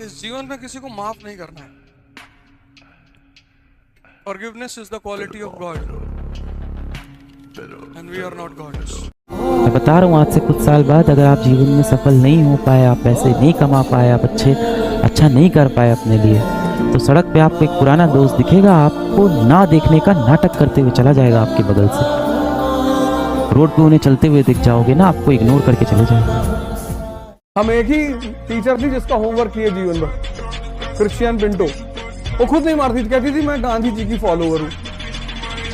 इस जीवन में किसी को माफ नहीं करना है। Forgiveness is the quality of God, and we are not gods. मैं बता रहा हूँ, आज से कुछ साल बाद अगर आप जीवन में सफल नहीं हो पाए, आप पैसे नहीं कमा पाए, आप अच्छा नहीं कर पाए अपने लिए, तो सड़क पे आपको एक पुराना दोस्त दिखेगा, आपको ना देखने का नाटक करते हुए चला जाएगा आपके बगल से। रोड पे उन्हें चलते हुए दिख जाओगे ना, आपको इग्नोर करके चले जाएंगे। हम एक ही टीचर थी जिसका होमवर्क किए जीवन भर, क्रिश्चियन पिंटो। वो खुद नहीं मारती थी, कहती थी मैं गांधी जी की फॉलोवर हूँ।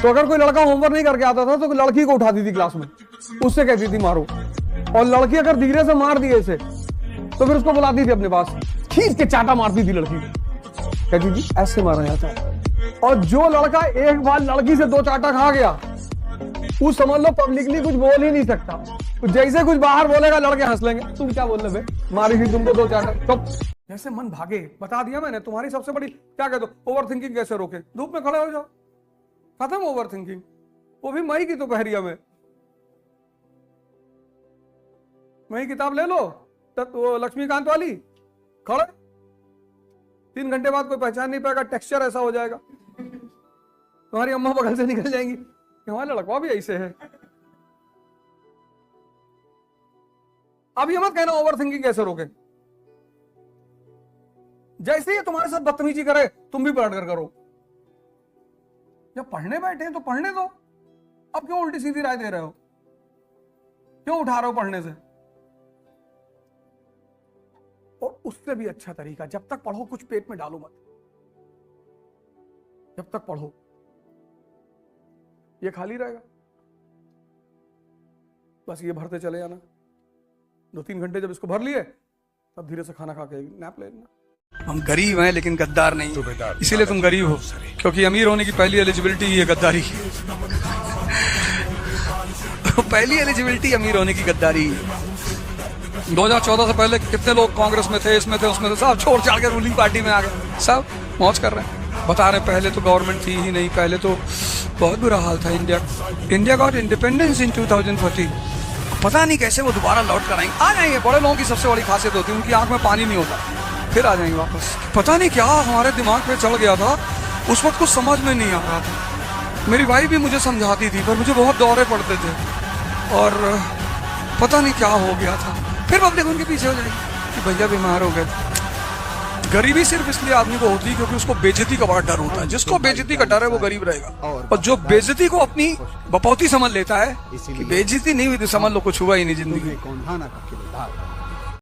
तो अगर कोई लड़का होमवर्क नहीं करके आता था तो लड़की को उठाती थी क्लास में, उससे कहती थी मारो। और लड़की अगर धीरे से मार दिए इसे तो फिर उसको बुलाती थी अपने पास, खींच के चाटा मारती थी लड़की को, कहती थी ऐसे मारा जाता है। और जो लड़का एक बार लड़की से 2 चाटा खा गया, वो समझ लो पब्लिकली कुछ बोल ही नहीं सकता। तो जैसे कुछ बाहर बोलेगा लड़के हंस लेंगे, तुम क्या बोल रहे, मारी थी तुमको 2 चाटा। तो जैसे मन भागे, बता दिया मैंने तुम्हारी सबसे बड़ी क्या कहते हो, ओवर थिंकिंग कैसे रोके। धूप में खड़े हो जाओ, खत्म ओवर थिंकिंग। वो भी मई की दोपहरिया में। वही किताब ले लो, वो लक्ष्मीकांत वाली, खड़े 3 घंटे बाद कोई पहचान नहीं पाएगा, टेक्सचर ऐसा हो जाएगा, तुम्हारी अम्मा बगल से निकल जाएंगी, हमारा लड़का भी ऐसे है। अब ये मत कहना ओवर थिंकिंग कैसे रोके। जैसे ही तुम्हारे साथ बदतमीजी करे तुम भी पलट कर करो। जब पढ़ने बैठे हैं तो पढ़ने दो, अब क्यों उल्टी सीधी राय दे रहे हो, क्यों उठा रहे हो पढ़ने से। और उससे भी अच्छा तरीका, जब तक पढ़ो कुछ पेट में डालो मत, जब तक पढ़ो ये खाली रहेगा, बस ये भरते चले जाना। 2-3 घंटे जब इसको भर लिए तब धीरे से खाना खा के नैप ले लेना। हम गरीब हैं लेकिन गद्दार नहीं, इसीलिए तुम गरीब हो, क्योंकि अमीर होने की पहली एलिजिबिलिटी ये गद्दारी है। पहली एलिजिबिलिटी अमीर होने की गद्दारी है। 2014 से पहले कितने लोग कांग्रेस में थे, इसमें थे, उसमें थे, सब छोड़ छाड़ के रूलिंग पार्टी में आ गए, सब मौज कर रहे हैं। बता रहे पहले तो गवर्नमेंट थी ही नहीं, पहले तो बहुत बुरा हाल था। India got independence in 2014। पता नहीं कैसे वो दोबारा लौट कर आएंगे, आ जाएंगे। बड़े लोगों की सबसे बड़ी खासियत होती है उनकी आंख में पानी नहीं होता, फिर आ जाएंगे वापस। पता नहीं क्या हमारे दिमाग पे चढ़ गया था, उस वक्त कुछ समझ में नहीं आ रहा था। मेरी वाइफ भी मुझे समझाती थी पर मुझे बहुत दौरे पड़ते थे, और पता नहीं क्या हो गया था। फिर पब्लिक उनके पीछे हो जाएगी कि भैया बीमार हो गए। गरीबी सिर्फ इसलिए आदमी को होती है क्योंकि उसको बेइज्जती का बड़ा डर होता है। जिसको बेइज्जती का डर है वो गरीब रहेगा, और जो बेइज्जती को अपनी बपौती समझ लेता है कि बेइज्जती नहीं हुई तो समझ लो कुछ हुआ ही नहीं जिंदगी।